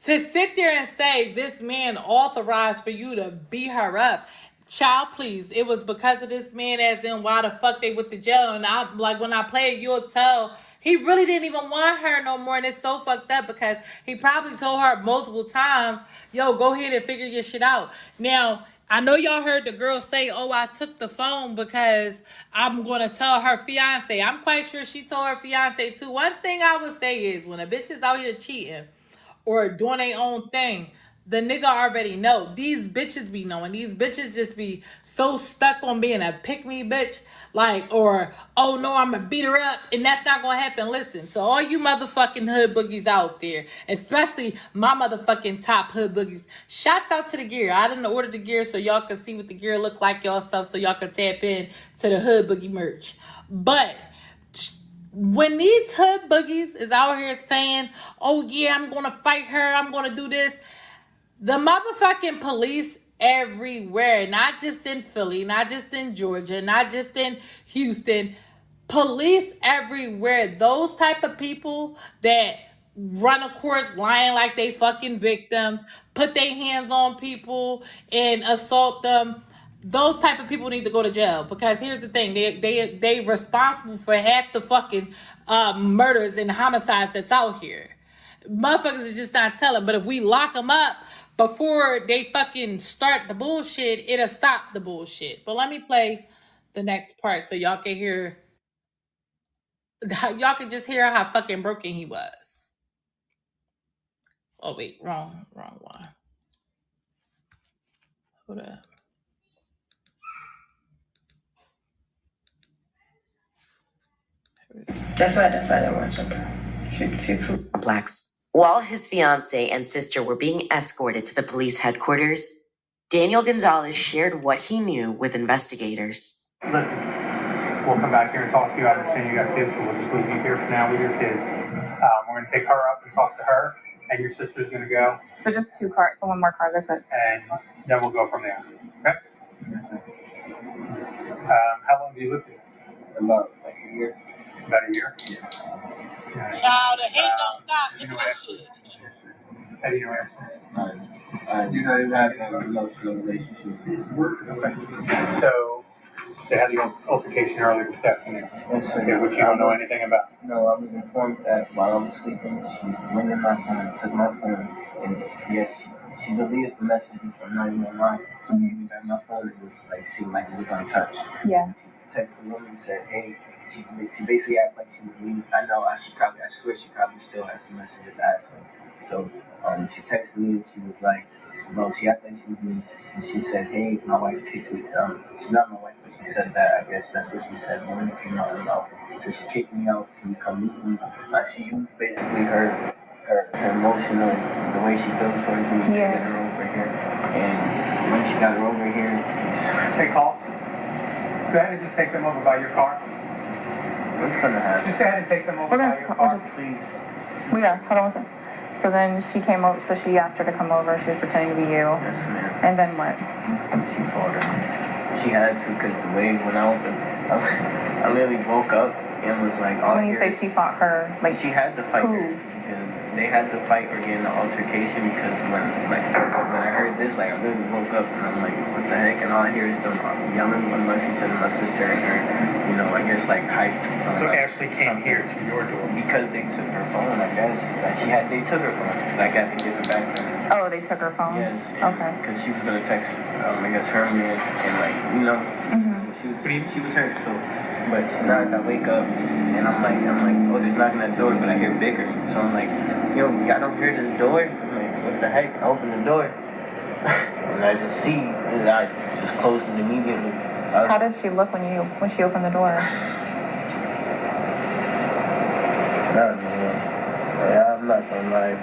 to sit there and say this man authorized for you to beat her up, child, please, it was because of this man, as in why the fuck they went to jail. And I'm like, when I play it, you'll tell he really didn't even want her no more. And it's so fucked up because he probably told her multiple times, yo, go ahead and figure your shit out. Now, I know y'all heard the girl say, oh, I took the phone because I'm going to tell her fiance. I'm quite sure she told her fiance too. One thing I would say is when a bitch is out here cheating or doing their own thing, the nigga already know. These bitches be knowing. These bitches just be so stuck on being a pick-me bitch. Like, or, oh no, I'm gonna beat her up. And that's not gonna happen. Listen, so all you motherfucking hood boogies out there, especially my motherfucking top hood boogies, shouts out to the gear. I didn't order the gear so y'all can see what the gear look like y'all stuff, so y'all can tap in to the hood boogie merch. But when these hood boogies is out here saying, oh yeah, I'm gonna fight her, I'm gonna do this, the motherfucking police everywhere, not just in Philly, not just in Georgia, not just in Houston, police everywhere. Those type of people that run a course lying like they fucking victims, put their hands on people and assault them. Those type of people need to go to jail, because here's the thing, they responsible for half the fucking murders and homicides that's out here. Motherfuckers is just not telling. But if we lock them up before they fucking start the bullshit, it'll stop the bullshit. But let me play the next part so y'all can hear, y'all can just hear how fucking broken he was. Oh wait, wrong one. Hold up. That's why that was something. She too. Complex. While his fiance and sister were being escorted to the police headquarters, Daniel Gonzalez shared what he knew with investigators. Listen, we'll come back here and talk to you. I understand you got kids, so we'll just leave you here for now with your kids. We're going to take her up and talk to her, and your sister's going to go. So just two cars, one more car, that's it. And then we'll go from there. Okay? How long do you live here? About like a year. About a year? Yeah. Child, the hate don't stop. You know Shit. How do you know Ashley? You know, you have an emotional relationship. Okay. So, they had the altercation earlier this afternoon. Yes, Okay, which you don't know anything about. No, I was informed that while I was sleeping, she went in my phone, took my phone, and yes, she deleted the messages. I'm not even lying. She gave me back my phone. It was like seemed like it was untouched. Yeah. She texted the woman and said, "Hey." She basically acted like she was leaving. I know. I swear she probably still has the messages after. So she texted me and she was like, "Bro," she acted like she was leaving, and she said, "Hey, my wife kicked me." She's not my wife, but she said that. I guess that's what she said. When it came out, so she kicked me out. Can you come meet me? She used basically her emotional, the way she feels towards me, to get her over here. And when she got her over here, Hey, call. Go ahead and just take them over by your car. what's gonna happen? Just go ahead and take them over We're by gonna your car, just- please. We are, hold on a second. So then she came over, so she asked her to come over, she was pretending to be you. Yes, ma'am. And then what? She fought her. She had to, because the way when I opened, I literally woke up and was like, all When you say she fought her, like she had to fight who? her. Because they had to fight or get in an altercation, because when I heard this, like I literally woke up and I'm like, what the heck? And all I hear is them yelling amongst each other, my sister and her, you know, I guess like hyped. So Ashley came here to your door. Because they took her phone, I guess. Like they took her phone. Like I had to give it back to her. Oh, they took her phone? Yes. Okay. Because she was gonna text, I guess her man, and like, you know, she was hurt. So, but now I wake up and I'm like, oh, there's knocking at the door, but I hear bickering. So I'm like, yo, y'all don't hear this door? I'm like, what the heck? I open the door, and I just see, and I just closed it immediately. How did she look when she opened the door? I'm not gonna lie.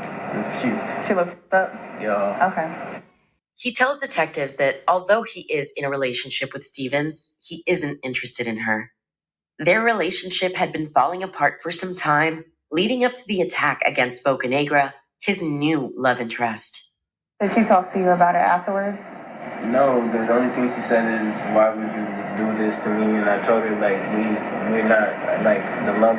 She looked up? Yeah. Okay. He tells detectives that although he is in a relationship with Stevens, he isn't interested in her. Their relationship had been falling apart for some time, leading up to the attack against Bocanegra, his new love interest. Did she talk to you about it afterwards? No, the only thing she said is, "Why would you do this to me?" And I told her like we're not like the love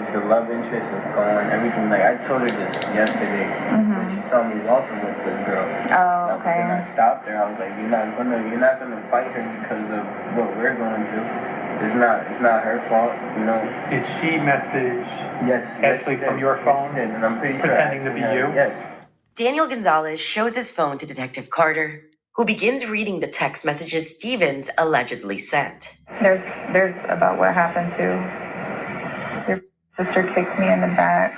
interest is gone. Everything like I told her this yesterday. When she saw me walking with this girl. Oh, okay. And I stopped her. I was like, you're not gonna fight her because of what we're going through. It's not her fault, you know. Did she message Yes, Ashley from your phone, and I'm pretty pretending sure to be you? Yes. Daniel Gonzalez shows his phone to Detective Carter, who begins reading the text messages Stevens allegedly sent. There's about what happened too. Your sister kicked me in the back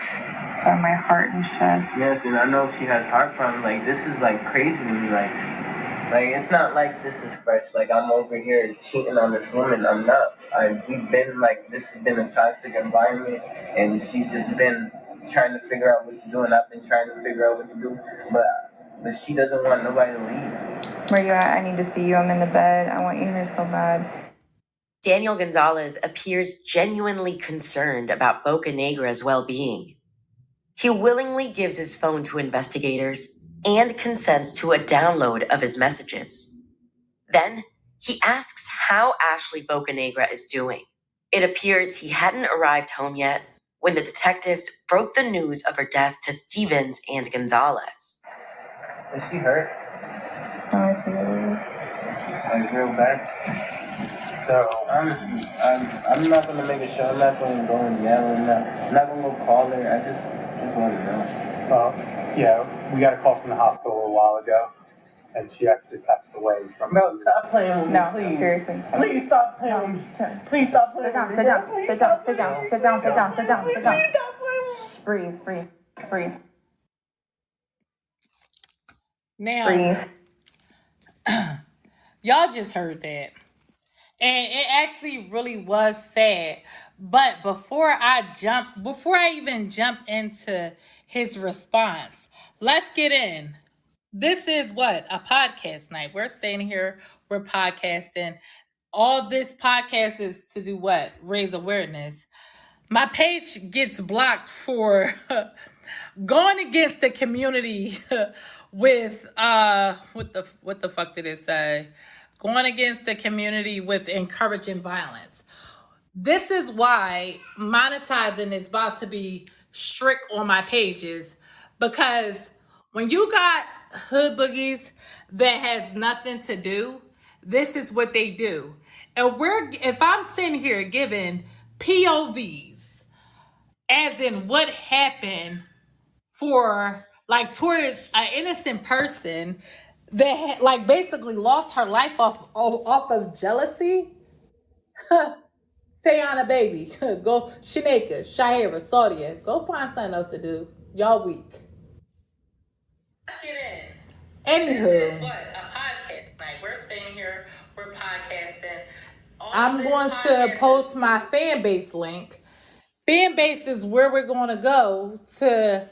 by my heart and chest. Yes, and I know she has heart problems. Like, this is like crazy to me. Like it's not like this is fresh. Like, I'm over here cheating on this woman. I'm not. We've been like, this has been a toxic environment, and she's just been trying to figure out what to do, and I've been trying to figure out what to do, but she doesn't want nobody to leave. Where you at? I need to see you. I'm in the bed. I want you here so bad. Daniel Gonzalez appears genuinely concerned about Bocanegra's well-being. He willingly gives his phone to investigators and consents to a download of his messages. Then, he asks how Ashley Bocanegra is doing. It appears he hadn't arrived home yet when the detectives broke the news of her death to Stevens and Gonzalez. Is she hurt? I see it. Like, real bad? So, honestly, I'm not going to make a show. I'm not going to go and yell. I'm not going to go call her. I just want to know. Well, yeah, we got a call from the hospital a little while ago, and she actually passed away from... No, stop playing with me, No, please. seriously. Please stop playing with me. Please stop playing with me. Sit down. Please stop playing with me. Breathe. Now, Breathe. y'all just heard that. And it actually really was sad. But before I even jump into his response, let's get in. This is what? A podcast night. We're sitting here, we're podcasting. All this podcast is to do what? Raise awareness. My page gets blocked for going against the community with what the fuck did it say? Going against the community with encouraging violence. This is why monetizing is about to be strict on my pages, because when you got hood boogies that has nothing to do, this is what they do. And if I'm sitting here giving POVs, as in what happened for like towards an innocent person that like basically lost her life off of jealousy. Tayana baby, go Shaneka, Shahira, Saudia, go find something else to do. Y'all weak. Let's get in. Anywho, this is what a podcast night. We're sitting here, we're podcasting. I'm going to post my fan base link. Fan base is where we're going to go to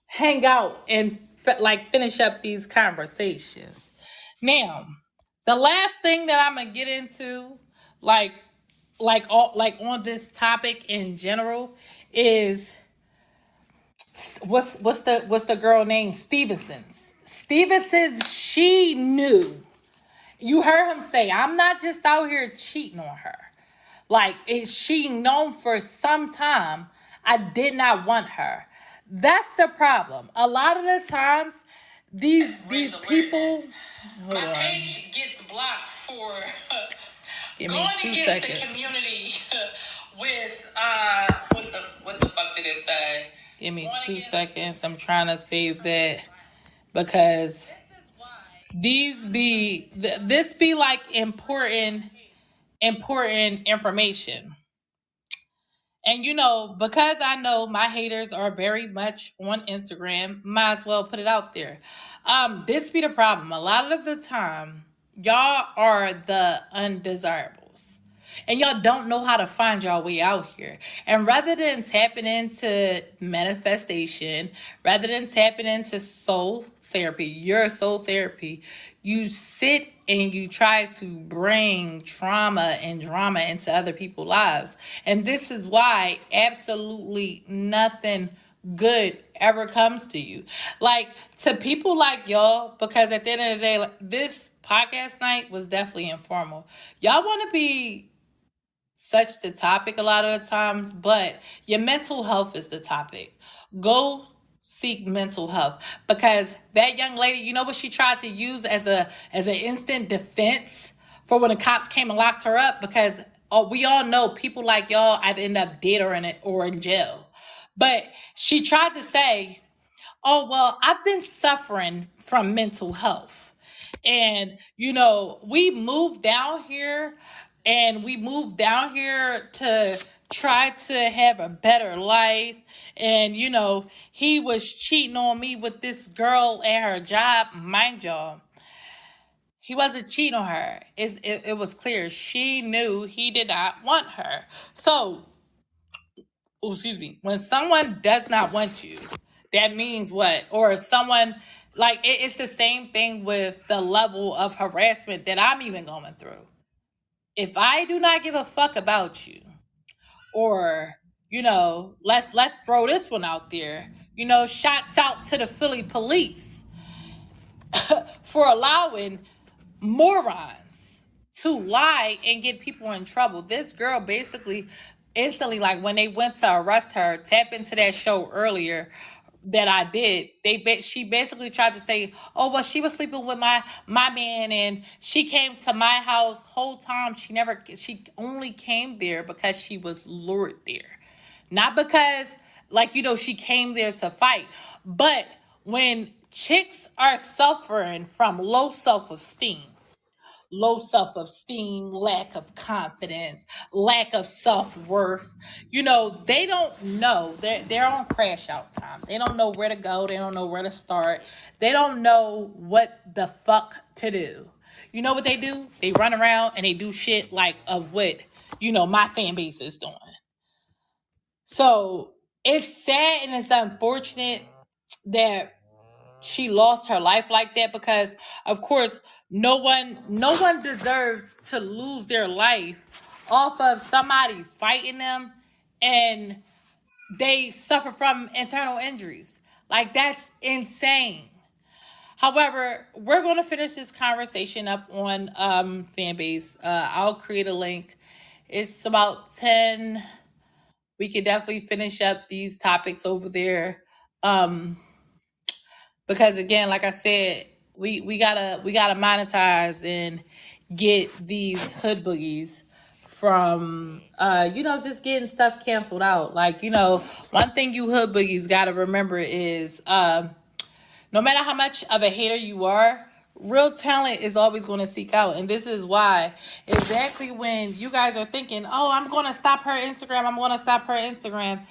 hang out and finish up these conversations. Now, the last thing that I'm gonna get into, like on this topic in general, is what's the girl named Stevenson's. She knew. You heard him say, "I'm not just out here cheating on her." Like, she known for some time I did not want her. That's the problem. A lot of the times, these people. My page gets blocked for going against the community with what the fuck did it say? Give me 2 seconds. I'm trying to save that because this be like important information. And because I know my haters are very much on Instagram, might as well put it out there. This be the problem. A lot of the time, y'all are the undesirables. And y'all don't know how to find your way out here. And rather than tapping into manifestation, rather than tapping into soul therapy, your soul therapy, you sit and you try to bring trauma and drama into other people's lives. And this is why absolutely nothing good ever comes to you. Like, to people like y'all, because at the end of the day, like, this podcast night was definitely informal. Y'all want to be such the topic a lot of the times, but your mental health is the topic. Go seek mental health, because that young lady, you know what she tried to use as an instant defense for when the cops came and locked her up? Because we all know people like y'all either end up dead or in jail. But she tried to say, oh, well, I've been suffering from mental health. And, we moved down here to try to have a better life. And, he was cheating on me with this girl at her job. Mind y'all, he wasn't cheating on her. It was clear. She knew he did not want her. So, excuse me, when someone does not want you, that means what? Or someone, like, it's the same thing with the level of harassment that I'm even going through. If I do not give a fuck about you, or let's throw this one out there, shots out to the Philly police for allowing morons to lie and get people in trouble. This girl basically instantly, like, when they went to arrest her, tap into that show earlier that I did, she basically tried to say, oh, well, she was sleeping with my man, and she came to my house whole time. She only came there because she was lured there. Not because, like, she came there to fight. But when chicks are suffering from low self-esteem, lack of confidence, lack of self-worth, they don't know. They're on crash out time. They don't know where to go. They don't know where to start. They don't know what the fuck to do. You know what they do? They run around and they do shit like of what, my fan base is doing. So it's sad and it's unfortunate that she lost her life like that, because of course no one deserves to lose their life off of somebody fighting them and they suffer from internal injuries. Like, that's insane. However, we're going to finish this conversation up on Fanbase. I'll create a link. It's about 10. We could definitely finish up these topics over there. Because again, like I said, we gotta monetize and get these hood boogies from just getting stuff canceled out. Like, one thing you hood boogies gotta remember is no matter how much of a hater you are, real talent is always going to seek out. And this is why, exactly when you guys are thinking, oh, I'm going to stop her Instagram.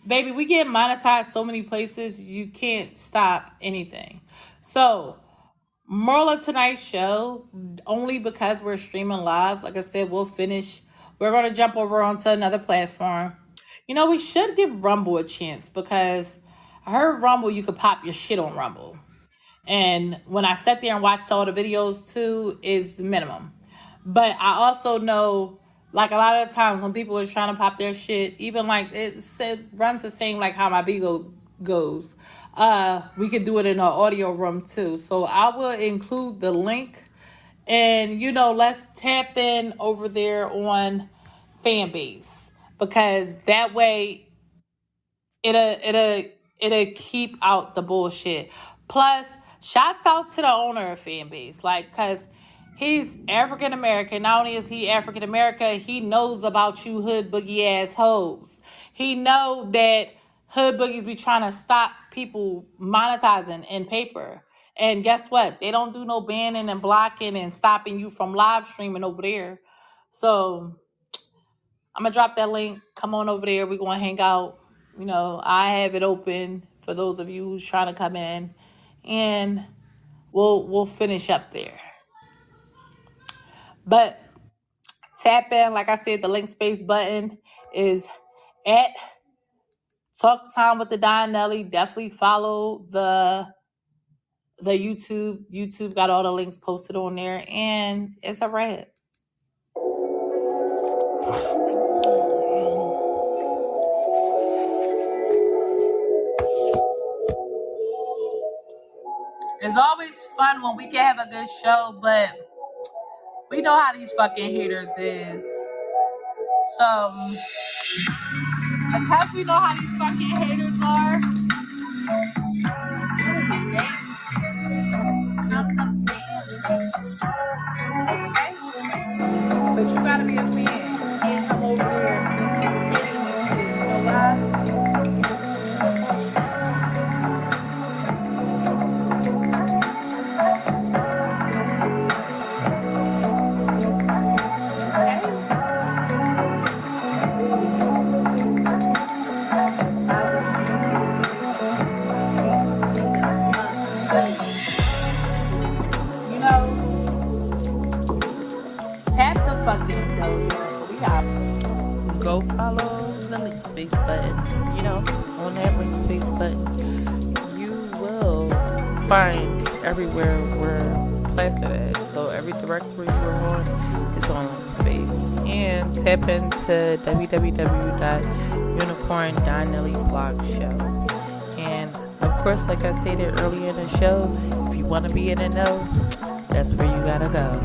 Baby, we get monetized so many places, you can't stop anything. So, moral of tonight's show, only because we're streaming live, like I said, we're going to jump over onto another platform. We should give Rumble a chance, because I heard Rumble, you could pop your shit on Rumble. And when I sat there and watched all the videos too, is minimum. But I also know, like, a lot of the times when people are trying to pop their shit, even like it runs the same like how my Bigo goes. We could do it in our audio room too. So I will include the link, and let's tap in over there on Fanbase, because that way it'll keep out the bullshit. Plus, shouts out to the owner of Fanbase, like, cause he's African American. Not only is he African American, he knows about you hood boogie ass hoes. He know that hood boogies be trying to stop people monetizing in paper. And guess what? They don't do no banning and blocking and stopping you from live streaming over there. So I'm gonna drop that link. Come on over there. We're gonna hang out. I have it open for those of you who's trying to come in, and we'll finish up there. But Tap in. Like I said, the link space button is at Talk Time with the Don Nelly. Definitely follow the YouTube. YouTube got all the links posted on there, and it's a wrap. It's always fun when we can have a good show, but we know how these fucking haters is. So, because we know how these fucking haters are, okay? But you gotta be a fan. You can't come over there hating and shit. You know why? You know, tap the fucking dough. We got. Go follow the link space button. You know, on that link space button, you will find everywhere we're plastered at. So every directory we're on is on link space. And tap into www.unicorn.nellyblog-show. And of course, like I stated earlier in the show, if you want to be in the know, that's where you gotta go.